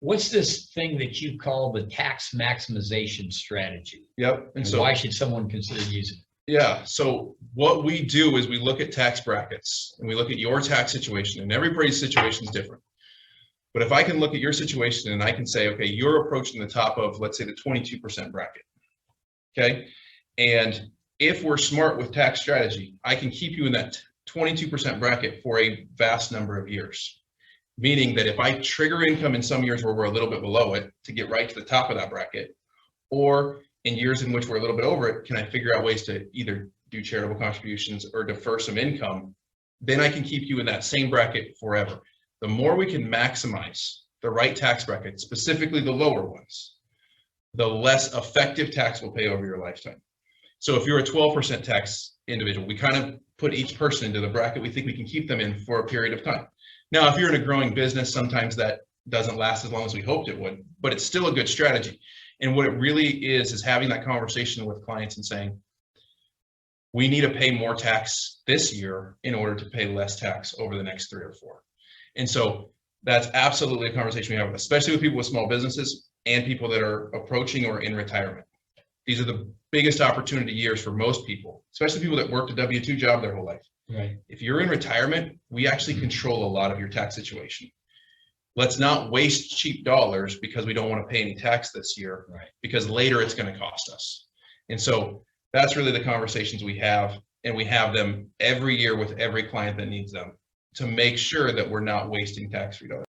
What's this thing that you call the tax maximization strategy? Yep. And why should someone consider using it? Yeah. So what we do is we look at tax brackets and we look at your tax situation, and everybody's situation is different. But if I can look at your situation and I can say, okay, you're approaching the top of, let's say, the 22% bracket. Okay. And if we're smart with tax strategy, I can keep you in that 22% bracket for a vast number of years. Meaning that if I trigger income in some years where we're a little bit below it to get right to the top of that bracket, or in years in which we're a little bit over it, can I figure out ways to either do charitable contributions or defer some income? Then I can keep you in that same bracket forever. The more we can maximize the right tax bracket, specifically the lower ones, the less effective tax we'll pay over your lifetime. So if you're a 12% tax individual, we kind of put each person into the bracket we think we can keep them in for a period of time. Now, if you're in a growing business, sometimes that doesn't last as long as we hoped it would, but it's still a good strategy. And what it really is having that conversation with clients and saying, we need to pay more tax this year in order to pay less tax over the next 3 or 4. And so that's absolutely a conversation we have, especially with people with small businesses and people that are approaching or in retirement. These are the biggest opportunity years for most people, especially people that worked a W-2 job their whole life. Right. If you're in retirement, we actually control a lot of your tax situation. Let's not waste cheap dollars because we don't want to pay any tax this year, right? Because later it's going to cost us. And so that's really the conversations we have, and we have them every year with every client that needs them to make sure that we're not wasting tax-free dollars.